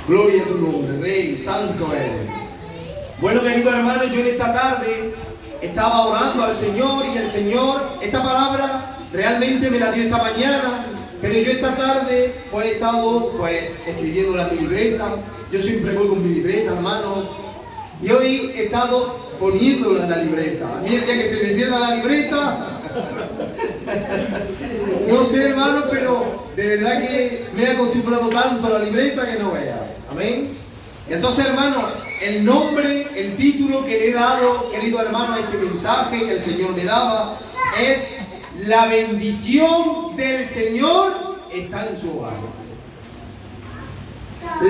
Gloria a tu nombre, Rey, santo eres. Bueno, querido hermano, yo en esta tarde estaba orando al Señor y el Señor, esta palabra realmente me la dio esta mañana, pero yo esta tarde he estado escribiendo la libreta. Yo siempre voy con mi libreta, hermano, y hoy he estado poniéndola en la libreta. A mí el día que se me pierda la libreta, no sé, hermano, pero de verdad que me he acostumbrado tanto a la libreta que no vea. Amén. Y entonces, hermano, el nombre, el título que le he dado, querido hermano, a este mensaje que el Señor me daba es: la bendición del Señor está en su hogar.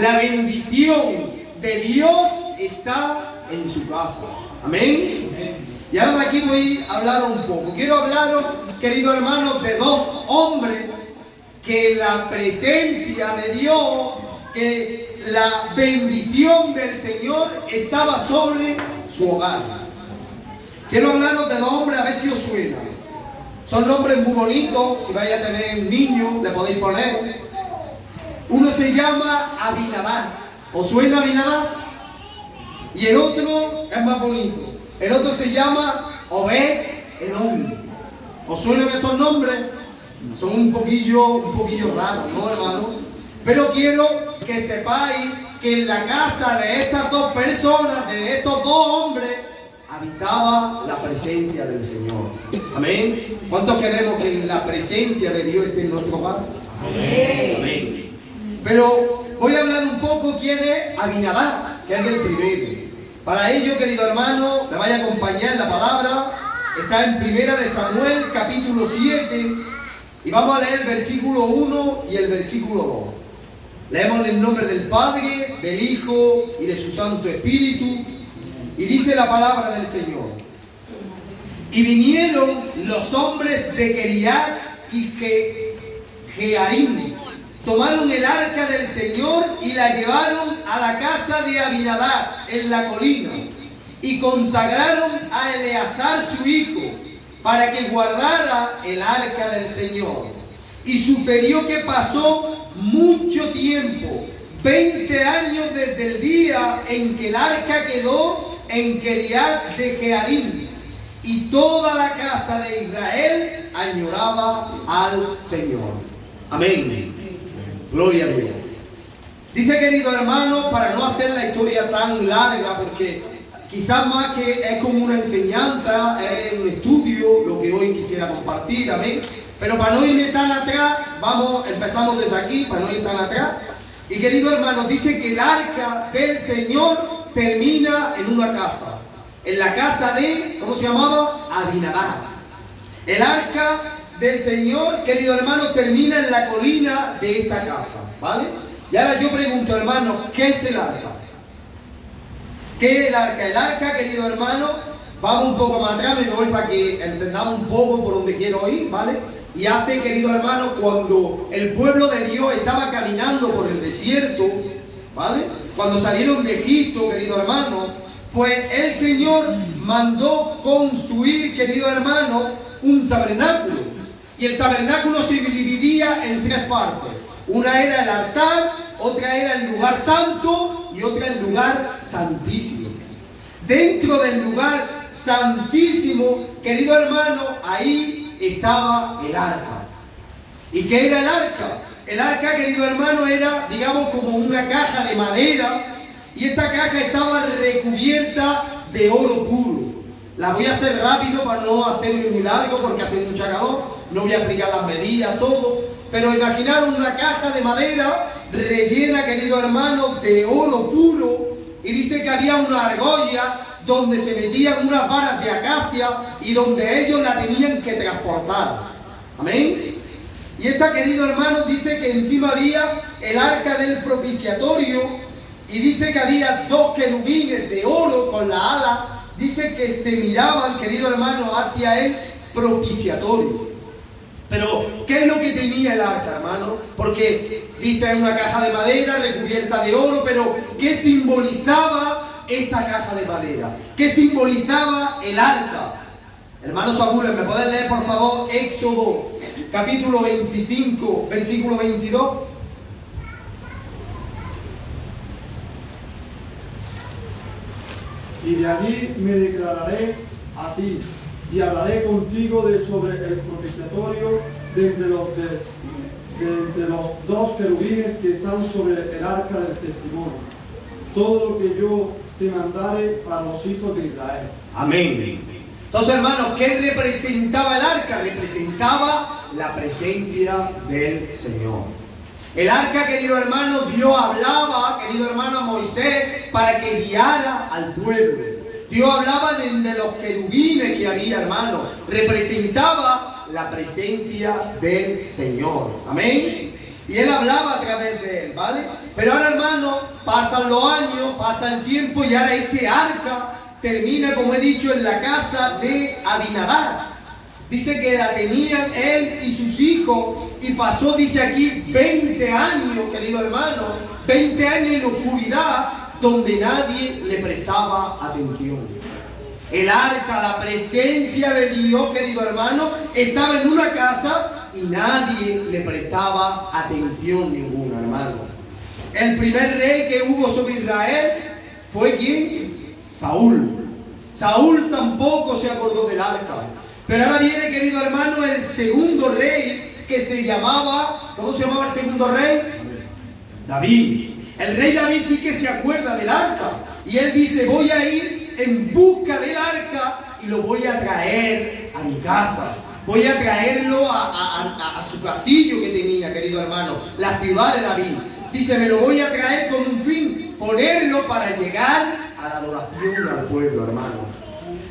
La bendición de Dios está en su casa. Amén. Y ahora de aquí voy a hablar un poco. Quiero hablaros, querido hermano, de dos hombres que la presencia de Dios, que la bendición del Señor estaba sobre su hogar. Quiero hablaros de dos hombres, a ver si os suena. Son nombres muy bonitos. Si vais a tener un niño, le podéis poner. Uno se llama Abinadab. ¿Os suena Abinadab? Y el otro es más bonito. El otro se llama Obed-Edom. ¿Os suenan estos nombres? Son un poquillo raros, ¿no, hermano? Pero quiero que sepáis que en la casa de estas dos personas, de estos dos hombres, habitaba la presencia del Señor. Amén. ¿Cuántos queremos que la presencia de Dios esté en nuestro hogar? Amén. Amén. Pero voy a hablar un poco quién es Abinadab, que es el primero. Para ello, querido hermano, me vaya a acompañar en la palabra. Está en Primera de Samuel, capítulo 7, y vamos a leer el versículo 1 y el versículo 2. Leemos en el nombre del Padre, del Hijo y de su Santo Espíritu, y dice la palabra del Señor: y vinieron los hombres de Kiriat y Jearim, tomaron el arca del Señor y la llevaron a la casa de Abinadab en la colina, y consagraron a Eleazar su hijo para que guardara el arca del Señor. Y sucedió que pasó mucho tiempo, 20 años desde el día en que el arca quedó en Kiriat de Jearim, y toda la casa de Israel añoraba al Señor. Amén. Gloria a Dios. Dice, querido hermano, para no hacer la historia tan larga, porque quizás más que es como una enseñanza, es un estudio lo que hoy quisiera compartir, amén. Pero para no irme tan atrás, empezamos desde aquí, para no ir tan atrás. Y querido hermano, dice que el arca del Señor termina en una casa. En la casa de, ¿cómo se llamaba? Abinadab. El arca del Señor, querido hermano, termina en la colina de esta casa, ¿vale? Y ahora yo pregunto, hermano, ¿qué es el arca? ¿Qué es el arca? El arca, querido hermano, vamos un poco más atrás, me voy para que entendamos un poco por donde quiero ir, ¿vale? Y hace, querido hermano, cuando el pueblo de Dios estaba caminando por el desierto, ¿vale? Cuando salieron de Egipto, querido hermano, pues el Señor mandó construir, querido hermano, un tabernáculo. Y el tabernáculo se dividía en tres partes. Una era el altar, otra era el lugar santo y otra el lugar santísimo. Dentro del lugar santísimo, querido hermano, ahí estaba el arca. ¿Y qué era el arca? El arca, querido hermano, era, digamos, como una caja de madera, y esta caja estaba recubierta de oro puro. La voy a hacer rápido para no hacerme muy largo porque hace mucha calor. No voy a explicar las medidas, todo. Pero imaginaros una caja de madera rellena, querido hermano, de oro puro. Y dice que había una argolla donde se metían unas varas de acacia y donde ellos la tenían que transportar. Amén. Y esta, querido hermano, dice que encima había el arca del propiciatorio. Y dice que había dos querubines de oro con la ala. Dice que se miraban, querido hermano, hacia el propiciatorio. Pero, ¿qué es lo que tenía el arca, hermano? Porque dice una caja de madera recubierta de oro, pero ¿qué simbolizaba esta caja de madera? ¿Qué simbolizaba el arca? Hermanos abuelos, ¿me pueden leer, por favor, Éxodo, capítulo 25, versículo 22? y de allí me declararé a ti, y hablaré contigo sobre el propiciatorio de entre los dos querubines que están sobre el arca del testimonio. Todo lo que yo te mandaré para los hijos de Israel. Amén. Entonces, hermanos, ¿qué representaba el arca? Representaba la presencia del Señor. El arca, querido hermano, Dios hablaba, querido hermano, a Moisés para que guiara al pueblo. Dios hablaba de los querubines que había, hermano. Representaba la presencia del Señor. Amén. Y él hablaba a través de él, ¿vale? Pero ahora, hermano, pasan los años, pasa el tiempo y ahora este arca termina, como he dicho, en la casa de Abinadab. Dice que la tenían él y sus hijos y pasó, dice aquí, 20 años, querido hermano, 20 años en oscuridad donde nadie le prestaba atención. El arca, la presencia de Dios, querido hermano, estaba en una casa y nadie le prestaba atención ninguna, hermano. El primer rey que hubo sobre Israel fue ¿quién? Saúl. Saúl tampoco se acordó del arca. Pero ahora viene, querido hermano, el segundo rey que se llamaba, ¿cómo se llamaba el segundo rey? David. El rey David sí que se acuerda del arca. Y él dice, voy a ir en busca del arca y lo voy a traer a mi casa. Voy a traerlo a su castillo que tenía, querido hermano, la ciudad de David. Dice, me lo voy a traer con un fin, ponerlo para llegar a la adoración al pueblo, hermano.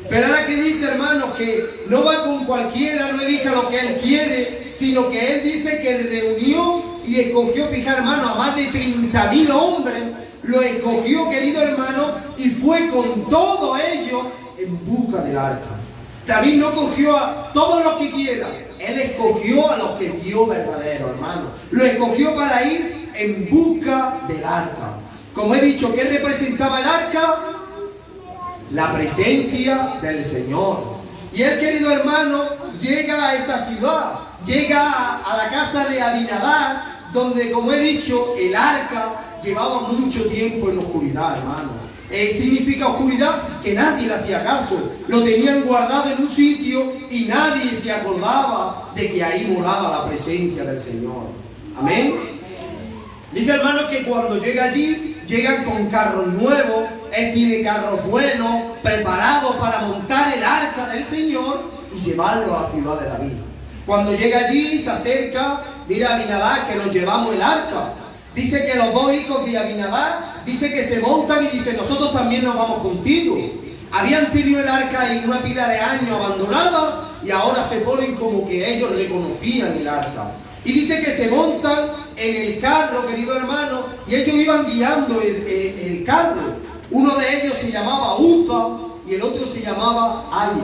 Pero ahora que dice, hermano, que no va con cualquiera, no elige lo que él quiere, sino que él dice que reunió y escogió, fijar, hermano, a más de 30.000 hombres, lo escogió, querido hermano, y fue con todo ello en busca del arca. David no cogió a todos los que quiera, él escogió a los que vio verdadero, hermano. Lo escogió para ir en busca del arca. Como he dicho, ¿qué representaba el arca? La presencia del Señor. Y él, querido hermano, llega a esta ciudad, llega a la casa de Abinadab, donde, como he dicho, el arca llevaba mucho tiempo en oscuridad, hermano. Significa oscuridad que nadie le hacía caso. Lo tenían guardado en un sitio y nadie se acordaba de que ahí moraba la presencia del Señor. Amén. Dice, hermano, que cuando llega allí, llegan con carros nuevos. Él tiene carros buenos, preparados para montar el arca del Señor y llevarlo a la ciudad de David. Cuando llega allí, se acerca, mira a Abinadab, que nos llevamos el arca. Dice que los dos hijos de Abinadab, dice que se montan y dice, nosotros también nos vamos contigo. Habían tenido el arca en una pila de años abandonada y ahora se ponen como que ellos reconocían el arca. Y dice que se montan en el carro, querido hermano, y ellos iban guiando el carro. Uno de ellos se llamaba Uza y el otro se llamaba Adia.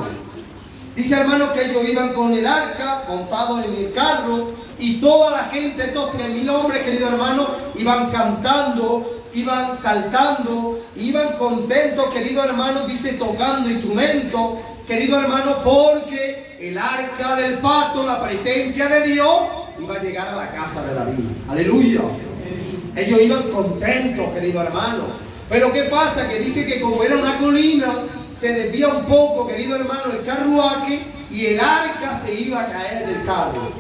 Dice, hermano, que ellos iban con el arca, montados en el carro, y toda la gente, estos 3.000 hombres, querido hermano, iban cantando, iban saltando, iban contentos, querido hermano, dice, tocando instrumentos, querido hermano, porque el arca del pacto, la presencia de Dios, iba a llegar a la casa de David. Aleluya. Ellos iban contentos, querido hermano. Pero ¿qué pasa? Que dice que como era una colina, se desvía un poco, querido hermano, el carruaje y el arca se iba a caer del carro.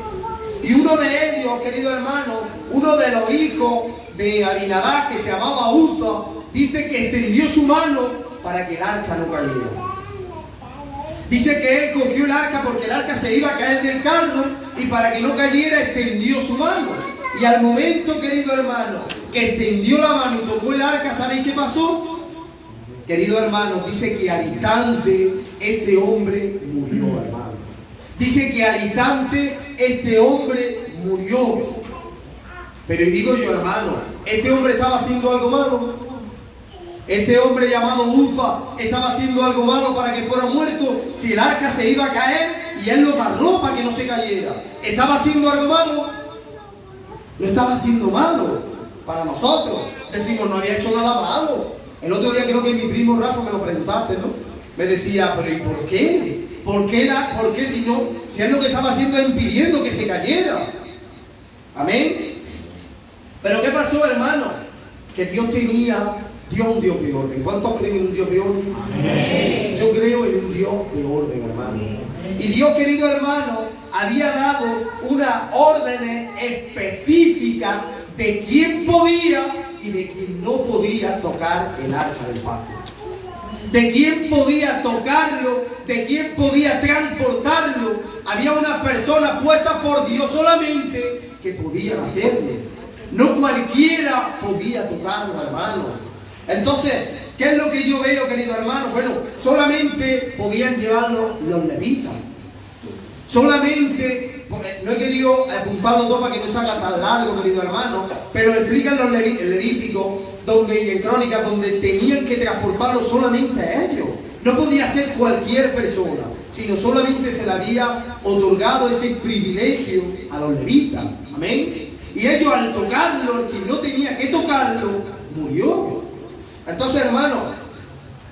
Y uno de ellos, querido hermano, uno de los hijos de Abinadab, que se llamaba Uza, dice que extendió su mano para que el arca no cayera. Dice que él cogió el arca porque el arca se iba a caer del carro y para que no cayera extendió su mano. Y al momento, querido hermano, que extendió la mano y tocó el arca, ¿sabéis qué pasó? Querido hermano, dice que al instante este hombre murió, hermano. Dice que al instante este hombre murió. Pero digo yo, hermano, ¿este hombre estaba haciendo algo malo? Este hombre llamado Uza estaba haciendo algo malo para que fuera muerto. Si el arca se iba a caer y él lo agarró para que no se cayera, ¿estaba haciendo algo malo? No estaba haciendo malo. Para nosotros decimos, no había hecho nada malo. El otro día creo que mi primo Rafa me lo preguntaste, ¿no? Me decía, pero ¿y por qué? ¿Por qué si él lo que estaba haciendo es impidiendo que se cayera? Amén. Pero ¿qué pasó, hermano? Que Dios tenía Dios es un Dios de orden. ¿Cuántos creen en un Dios de orden? Amén. Yo creo en un Dios de orden, hermano. Y Dios, querido hermano, había dado una orden específica de quién podía y de quién no podía tocar el arca del pacto. De quién podía tocarlo, de quién podía transportarlo. Había unas personas puestas por Dios solamente que podían hacerlo. No cualquiera podía tocarlo, hermano. Entonces, ¿qué es lo que yo veo, querido hermano? Bueno, solamente podían llevarlo los levitas. Solamente, no he querido apuntarlo todo para que no se haga tan largo, querido hermano, pero explican los Levíticos y en Crónicas donde tenían que transportarlo solamente a ellos. No podía ser cualquier persona, sino solamente se le había otorgado ese privilegio a los levitas. Amén. Y ellos al tocarlo, el que no tenía que tocarlo, murió. Entonces, hermano,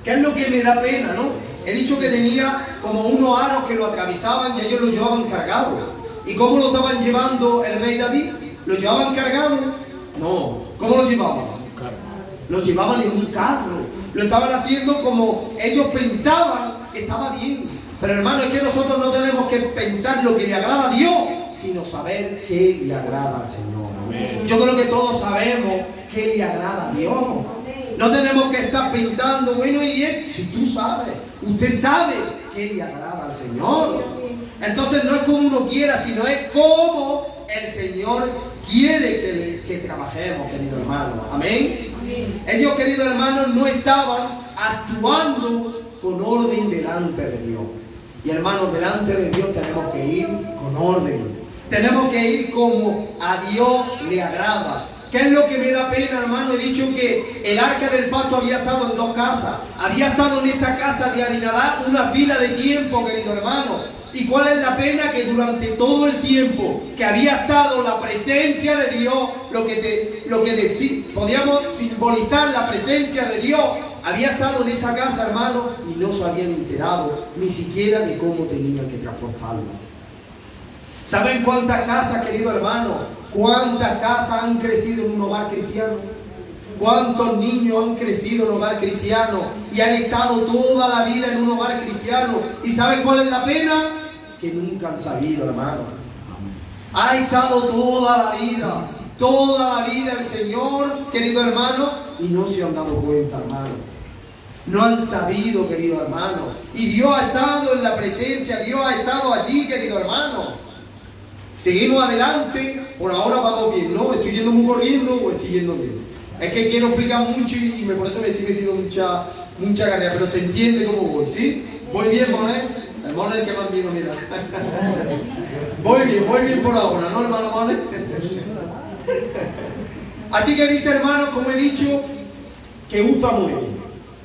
¿qué es lo que me da pena, no? He dicho que tenía como unos aros que lo atravesaban y ellos lo llevaban cargado. ¿Y cómo lo estaban llevando el rey David? ¿Lo llevaban cargado? No. ¿Cómo lo llevaban? Lo llevaban en un carro. Lo estaban haciendo como ellos pensaban que estaba bien. Pero hermano, es que nosotros no tenemos que pensar lo que le agrada a Dios, sino saber qué le agrada al Señor. Amén. Yo creo que todos sabemos qué le agrada a Dios. No tenemos que estar pensando, bueno, y esto, si tú sabes, usted sabe qué le agrada al Señor. Entonces no es como uno quiera, sino es como el Señor quiere que trabajemos, querido hermano. Amén. Ellos, queridos hermanos, no estaban actuando con orden delante de Dios. Y hermanos, delante de Dios tenemos que ir con orden. Tenemos que ir como a Dios le agrada. ¿Qué es lo que me da pena, hermano? He dicho que el arca del pacto había estado en dos casas. Había estado en esta casa de Abinadab una pila de tiempo, querido hermano. ¿Y cuál es la pena? Que durante todo el tiempo que había estado la presencia de Dios, podíamos simbolizar la presencia de Dios, había estado en esa casa, hermano, y no se habían enterado ni siquiera de cómo tenían que transportarlo. ¿Saben cuántas casas, querido hermano? ¿Cuántas casas han crecido en un hogar cristiano? ¿Cuántos niños han crecido en un hogar cristiano y han estado toda la vida en un hogar cristiano? ¿Y saben cuál es la pena? Que nunca han sabido, hermano. Ha estado toda la vida el Señor, querido hermano, y no se han dado cuenta, hermano. No han sabido, querido hermano. Y Dios ha estado en la presencia, Dios ha estado allí, querido hermano. Seguimos adelante, por ahora vamos bien, ¿no? ¿Estoy yendo muy corriendo o estoy yendo bien? Es que quiero explicar mucho y por eso me estoy metiendo mucha carrera, pero se entiende cómo voy, ¿sí? ¿Voy bien, Monet? El Monet es el que más vino, mira. Voy bien por ahora, ¿no, hermano Monet? Así que dice, hermano, como he dicho, que Uza muere.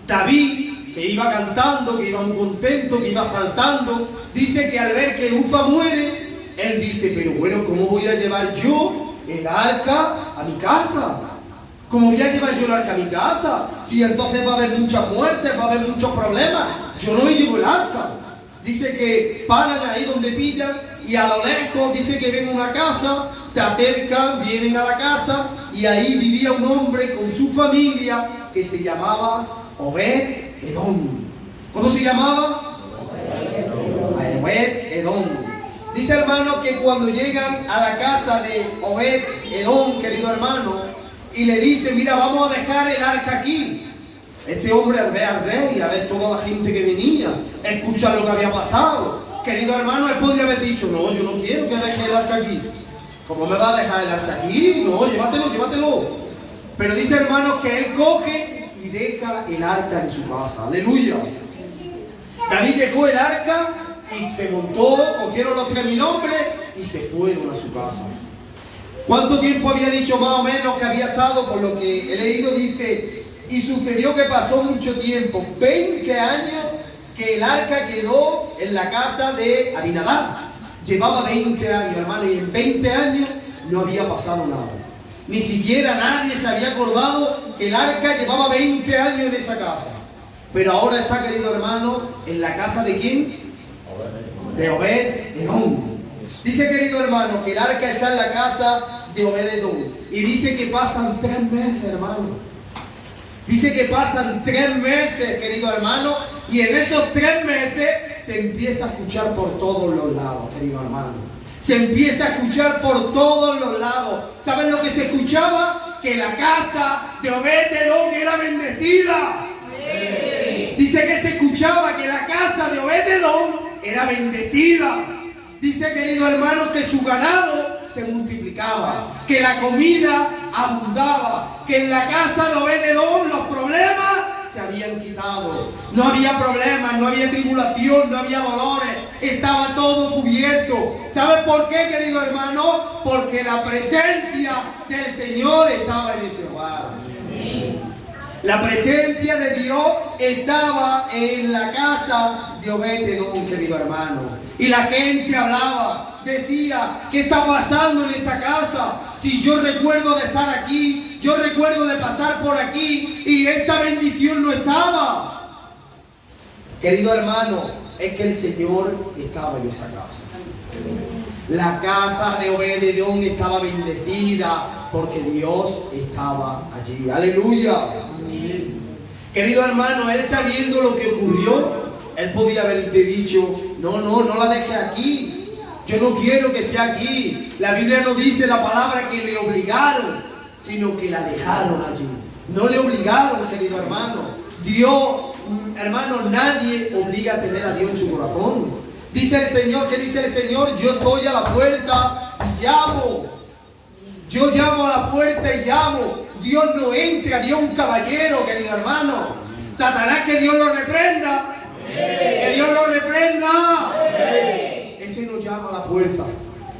David, que iba cantando, que iba muy contento, que iba saltando, dice que al ver que Uza muere, él dice, pero bueno, ¿cómo voy a llevar yo el arca a mi casa? ¿Cómo voy a llevar yo el arca a mi casa? Si entonces va a haber muchas muertes, va a haber muchos problemas. Yo no me llevo el arca. Dice que paran ahí donde pillan y a lo lejos dice que ven una casa, se acercan, vienen a la casa y ahí vivía un hombre con su familia que se llamaba Obed-Edom. ¿Cómo se llamaba? Obed-Edom. Dice, hermano, que cuando llegan a la casa de Obed-Edom, querido hermano, y le dice, mira, vamos a dejar el arca aquí. Este hombre al ver al rey, a ver toda la gente que venía, escuchar lo que había pasado. Querido hermano, él podría haber dicho, no, yo no quiero que deje el arca aquí. ¿Cómo me va a dejar el arca aquí? No, llévatelo. Pero dice, hermano, que él coge y deja el arca en su casa. Aleluya. David dejó el arca y se montó, cogieron los 3.000 hombres y se fueron a su casa. ¿Cuánto tiempo había dicho más o menos que había estado? Por lo que he leído dice, y sucedió que pasó mucho tiempo, 20 años que el arca quedó en la casa de Abinadab. Llevaba 20 años, hermano, y en 20 años no había pasado nada. Ni siquiera nadie se había acordado que el arca llevaba 20 años en esa casa. Pero ahora está, querido hermano, en la casa de ¿quién? De Obed-Edom. Dice, querido hermano, que el arca está en la casa de Obed-Edom. Y dice que pasan 3 meses, hermano. Dice que pasan 3 meses, querido hermano, y en esos 3 meses se empieza a escuchar por todos los lados, querido hermano. Se empieza a escuchar por todos los lados. ¿Saben lo que se escuchaba? Que la casa de Obed-Edom era bendecida. Dice que se escuchaba que la casa de Obed-Edom era bendecida. Dice, querido hermano, que su ganado se multiplicaba, que la comida abundaba, que en la casa de Obed-Edom los problemas se habían quitado. No había problemas, no había tribulación, no había dolores, estaba todo cubierto. ¿Saben por qué, querido hermano? Porque la presencia del Señor estaba en ese hogar. La presencia de Dios estaba en la casa de Obed-Edom, querido hermano. Y la gente hablaba, decía, ¿qué está pasando en esta casa? Si yo recuerdo de estar aquí, yo recuerdo de pasar por aquí y esta bendición no estaba. Querido hermano, es que el Señor estaba en esa casa. La casa de Obed-Edom estaba bendecida porque Dios estaba allí. ¡Aleluya! Querido hermano, él sabiendo lo que ocurrió, él podía haberte dicho, no la dejes aquí. Yo no quiero que esté aquí. La Biblia no dice la palabra que le obligaron, sino que la dejaron allí. No le obligaron, querido hermano. Dios, hermano, nadie obliga a tener a Dios en su corazón. Dice el Señor, ¿qué dice el Señor? Yo estoy a la puerta y llamo. Yo llamo a la puerta y llamo. Dios no entra, Dios es un caballero, querido hermano. Satanás, que Dios lo reprenda. Que Dios lo reprenda. Ese no llama a la puerta.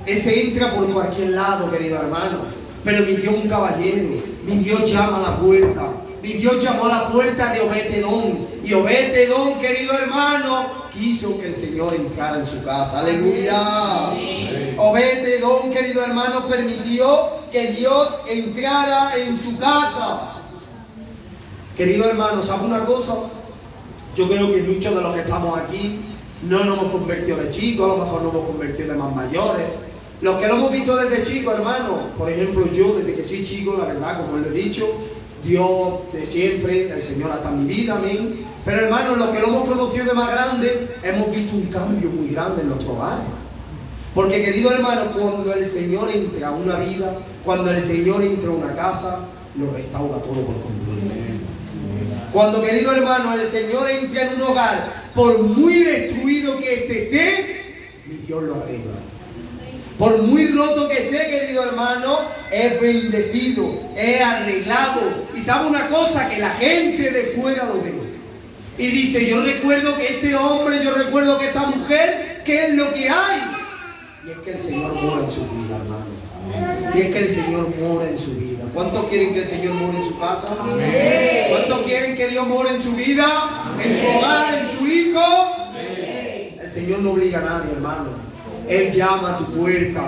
Ese entra por cualquier lado, querido hermano. Pero mi Dios es un caballero. Mi Dios llama a la puerta. Mi Dios llamó a la puerta de Obed-Edom. Y Obed-Edom, querido hermano, quiso que el Señor entrara en su casa. ¡Aleluya! Obed-Edom, querido hermano, permitió que Dios entrara en su casa. Querido hermano, ¿sabe una cosa? Yo creo que muchos de los que estamos aquí no nos hemos convertido de chicos, a lo mejor nos hemos convertido de más mayores. Los que lo hemos visto desde chicos, hermano, por ejemplo yo, desde que soy chico, la verdad, como lo he dicho, Dios de siempre, el Señor hasta mi vida, amén. Pero hermano, los que lo hemos conocido de más grande, hemos visto un cambio muy grande en nuestros hogares. Porque, querido hermano, cuando el Señor entra a una vida, cuando el Señor entra a una casa, lo restaura todo por completo. Cuando, querido hermano, el Señor entra en un hogar, por muy destruido que esté, mi Dios lo arregla. Por muy roto que esté, querido hermano, es bendecido, es arreglado. Y sabe una cosa, que la gente de fuera lo ve. Y dice, yo recuerdo que este hombre, yo recuerdo que esta mujer, ¿qué es lo que hay? Y es que el Señor mora en su vida, hermano. Y es que el Señor mora en su vida. ¿Cuántos quieren que el Señor more en su casa? Amén. ¿Cuántos quieren que Dios more en su vida? Amén. En su hogar, en su hijo. Amén. El Señor no obliga a nadie, hermano. Él llama a tu puerta,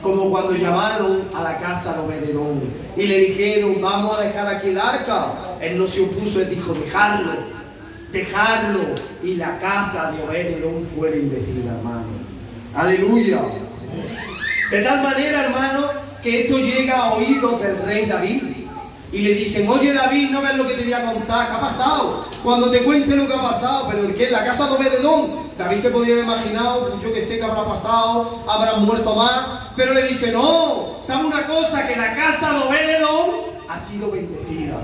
como cuando llamaron a la casa de Obed-Edom y le dijeron, vamos a dejar aquí el arca. Él no se opuso, él dijo, dejarlo, y la casa de Obed-Edom fue bendecida, hermano. Aleluya. De tal manera, hermano, que esto llega a oídos del rey David. Y le dicen, oye David, no ves lo que te voy a contar, ¿qué ha pasado? Cuando te cuente lo que ha pasado, pero ¿el qué? En la casa de Obed-Edom, David se podía haber imaginado, yo que sé que habrá pasado, habrán muerto más, pero le dice, no, ¿sabe una cosa? Que la casa de Obed-Edom ha sido bendecida.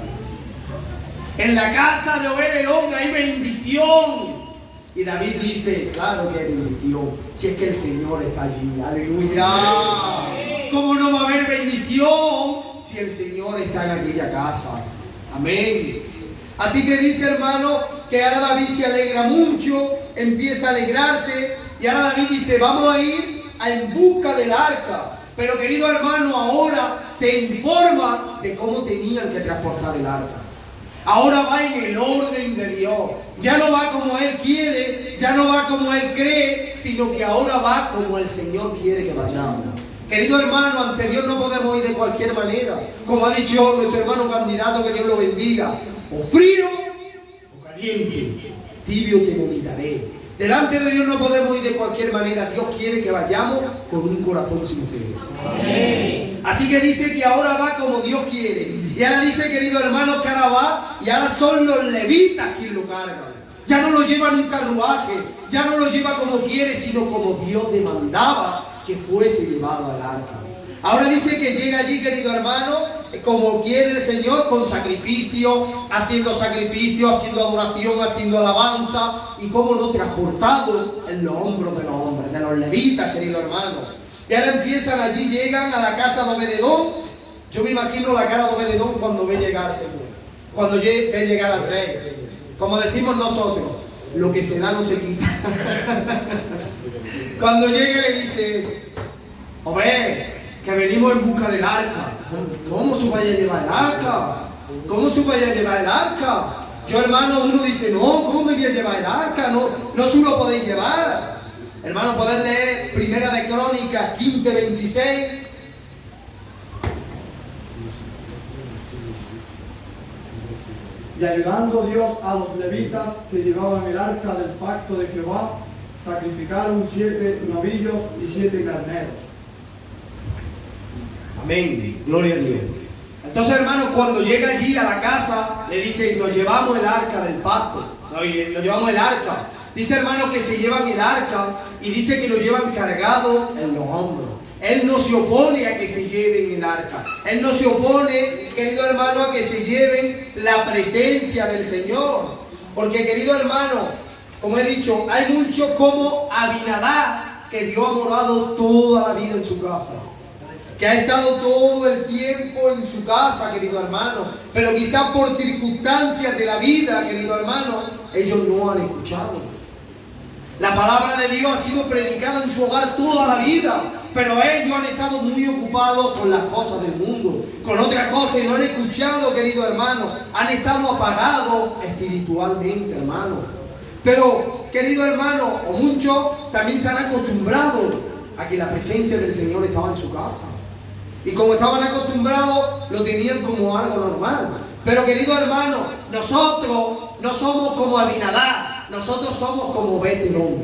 En la casa de Obed-Edom hay bendición. Y David dice, claro que hay bendición, si es que el Señor está allí, aleluya. ¿Cómo no va a haber bendición si el Señor está en aquella casa? Amén. Así que dice, hermano, que ahora David se alegra mucho, empieza a alegrarse, y ahora David dice, vamos a ir en busca del arca. Pero, querido hermano, ahora se informa de cómo tenían que transportar el arca. Ahora va en el orden de Dios. Ya no va como Él quiere, ya no va como Él cree, sino que ahora va como el Señor quiere que vayamos. Querido hermano, ante Dios no podemos ir de cualquier manera. Como ha dicho nuestro hermano candidato, que Dios lo bendiga. O frío o caliente, tibio te vomitaré. Delante de Dios no podemos ir de cualquier manera. Dios quiere que vayamos con un corazón sincero. Amén. Así que dice que ahora va como Dios quiere. Y ahora dice, querido hermano, que ahora va y ahora son los levitas quienes lo cargan. Ya no lo lleva en un carruaje, ya no lo lleva como quiere, sino como Dios demandaba que fuese llevado al arca. Ahora dice que llega allí, querido hermano, como quiere el Señor, con sacrificio, haciendo adoración, haciendo alabanza, y como no, transportado en los hombros de los hombres, de los levitas, querido hermano. Y ahora empiezan allí, llegan a la casa de Obededón. Yo me imagino la cara de Obededón cuando ve llegar al Señor, cuando ve llegar al rey. Como decimos nosotros, lo que se da no se quita. Cuando llega le dice, Obed, que venimos en busca del arca. ¿Cómo se vaya a llevar el arca? ¿Cómo se vaya a llevar el arca? Yo, hermano, uno dice, no, ¿cómo me voy a llevar el arca? No se lo podéis llevar. Hermano, podéis leer Primera de Crónicas 15:26. Y ayudando Dios a los levitas que llevaban el arca del pacto de Jehová, sacrificaron 7 novillos y 7 carneros. Amén, gloria a Dios. Entonces, hermanos, cuando llega allí a la casa, le dicen, nos llevamos el arca del pacto. Nos llevamos el arca. Dice, hermanos, que se llevan el arca y dice que lo llevan cargado en los hombros. Él no se opone a que se lleven el arca. Él no se opone, querido hermano, a que se lleven la presencia del Señor. Porque, querido hermano, como he dicho, hay muchos como Abinadab, que Dios ha morado toda la vida en su casa, que ha estado todo el tiempo en su casa, querido hermano, pero quizás por circunstancias de la vida, querido hermano, ellos no han escuchado. La palabra de Dios ha sido predicada en su hogar toda la vida, pero ellos han estado muy ocupados con las cosas del mundo, con otras cosas, y no han escuchado, querido hermano. Han estado apagados espiritualmente, hermano. Pero, querido hermano, o muchos también se han acostumbrado a que la presencia del Señor estaba en su casa. Y como estaban acostumbrados, lo tenían como algo normal. Pero, querido hermano, nosotros no somos como Abinadab. Nosotros somos como Obed-Edom.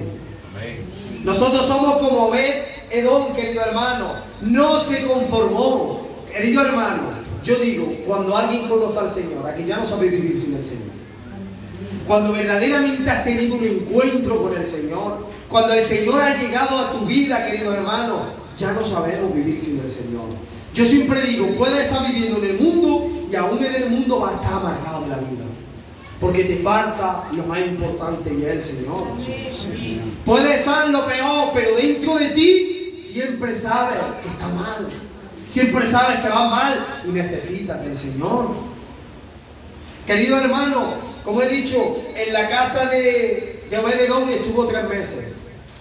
Nosotros somos como Obed-Edom, querido hermano. No se conformó. Querido hermano, yo digo, cuando alguien conoce al Señor, a que ya no sabe vivir sin el Señor. Cuando verdaderamente has tenido un encuentro con el Señor, cuando el Señor ha llegado a tu vida, querido hermano, ya no sabemos vivir sin el Señor. Yo siempre digo, puedes estar viviendo en el mundo y aún en el mundo vas a estar amargado de la vida. Porque te falta lo más importante y es el Señor. Puede estar lo peor, pero dentro de ti siempre sabes que está mal. Siempre sabes que va mal y necesitas del Señor. Querido hermano, como he dicho, en la casa de Obed-Edom estuvo 3 meses.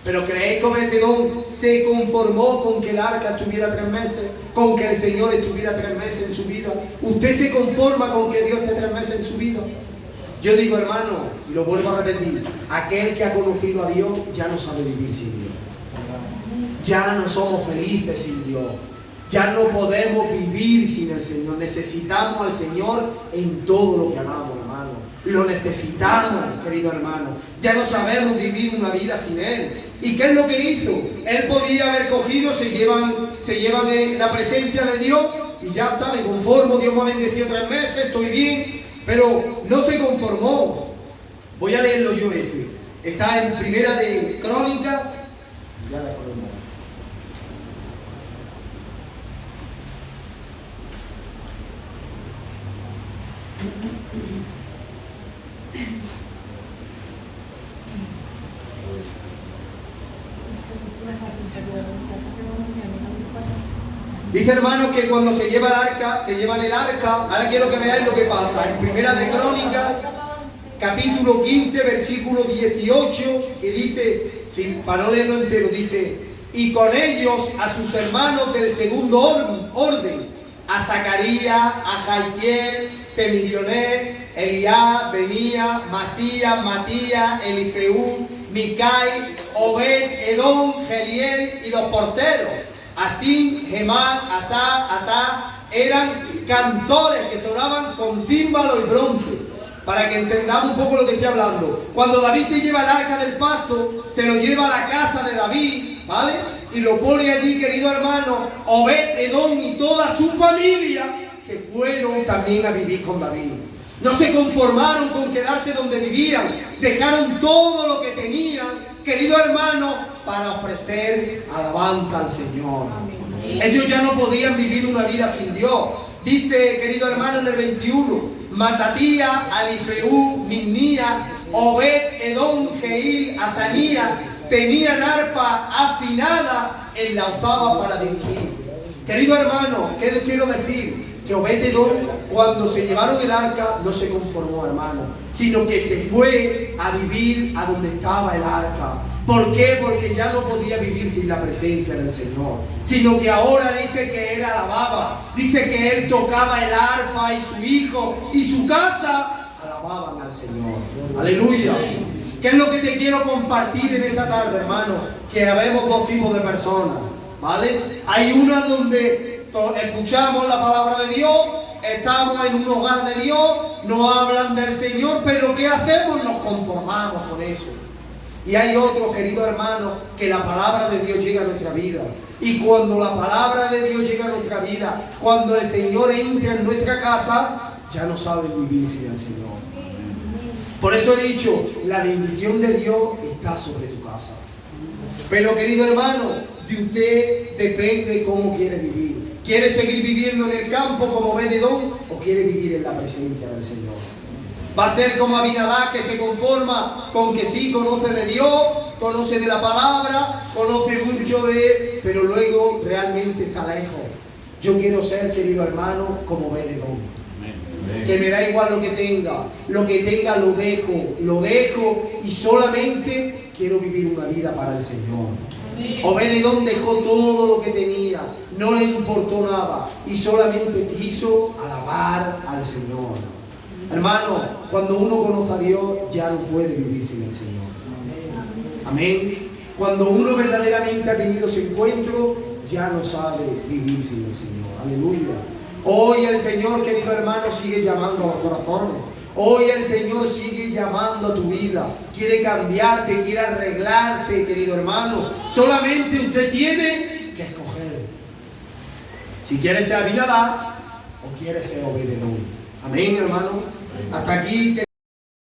Pero ¿creéis que Obed-Edom se conformó con que el arca estuviera 3 meses? ¿Con que el Señor estuviera 3 meses en su vida? ¿Usted se conforma con que Dios esté 3 meses en su vida? Yo digo, hermano, y lo vuelvo a repetir, aquel que ha conocido a Dios ya no sabe vivir sin Dios. Ya no somos felices sin Dios. Ya no podemos vivir sin el Señor. Necesitamos al Señor en todo lo que hagamos, hermano. Lo necesitamos, querido hermano. Ya no sabemos vivir una vida sin Él. ¿Y qué es lo que hizo? Él podía haber cogido, se llevan en la presencia de Dios y ya está, me conformo, Dios me ha bendecido 3 meses, estoy bien. Pero no se conformó. Voy a leerlo yo este. Está en Primera de Crónicas. Dice, hermanos, que cuando se lleva el arca, se llevan el arca. Ahora quiero que veáis lo que pasa. En Primera de Crónicas, capítulo 15, versículo 18, que dice, para no leerlo entero, dice, y con ellos a sus hermanos del segundo orden, a Zacarías, a Jaiel, Semidioné, Eliab, Benía, Masías, Matías, Elifeú, Micai, Obed-Edom, Geliel y los porteros. Así, Gemá, Asá, Atá, eran cantores que sonaban con címbalo y bronce. para que entendamos un poco lo que estoy hablando. Cuando David se lleva el arca del pacto, se lo lleva a la casa de David, ¿vale? Y lo pone allí, querido hermano. Obed, Edom y toda su familia se fueron también a vivir con David. No se conformaron con quedarse donde vivían, dejaron todo lo que tenían, querido hermano, para ofrecer alabanza al Señor. Ellos ya no podían vivir una vida sin Dios. Dice, querido hermano, en el 21, Matatía, Alifeú, Minnía, Obed, Edom, Jeil, Atanía, tenían arpa afinada en la octava para dirigir. Querido hermano, ¿qué les quiero decir? Que Obed-Edom, cuando se llevaron el arca, no se conformó, hermano, sino que se fue a vivir a donde estaba el arca. ¿Por qué? Porque ya no podía vivir sin la presencia del Señor, sino que ahora dice que él alababa, dice que él tocaba el arpa y su hijo y su casa alababan al Señor. Aleluya. ¿Qué es lo que te quiero compartir en esta tarde, hermano? Que habemos dos tipos de personas, ¿vale? Hay una donde escuchamos la palabra de Dios, estamos en un hogar de Dios, nos hablan del Señor, pero ¿qué hacemos? Nos conformamos con eso. Y hay otros, queridos hermanos, que la palabra de Dios llega a nuestra vida. Y cuando la palabra de Dios llega a nuestra vida, cuando el Señor entra en nuestra casa, ya no saben vivir sin el Señor. Por eso he dicho, la bendición de Dios está sobre su casa. Pero, querido hermano, de usted depende cómo quiere vivir. ¿Quiere seguir viviendo en el campo como Obed-Edom o quiere vivir en la presencia del Señor? Va a ser como Abinadab, que se conforma con que sí conoce de Dios, conoce de la palabra, conoce mucho de, pero luego realmente está lejos. Yo quiero ser, querido hermano, como Obed-Edom. Que me da igual lo que tenga lo dejo y solamente quiero vivir una vida para el Señor. Obed-Edom dejó todo lo que tenía, no le importó nada y solamente quiso alabar al Señor. Hermano, cuando uno conoce a Dios ya no puede vivir sin el Señor. Amén. Cuando uno verdaderamente ha tenido ese encuentro, ya no sabe vivir sin el Señor. Aleluya. Hoy el Señor, querido hermano, sigue llamando a los corazones. Hoy el Señor sigue llamando a tu vida. Quiere cambiarte, quiere arreglarte, querido hermano. Solamente usted tiene que escoger. Si quiere ser Abinadab o quiere ser Obed-Edom. Amén, hermano. Hasta aquí.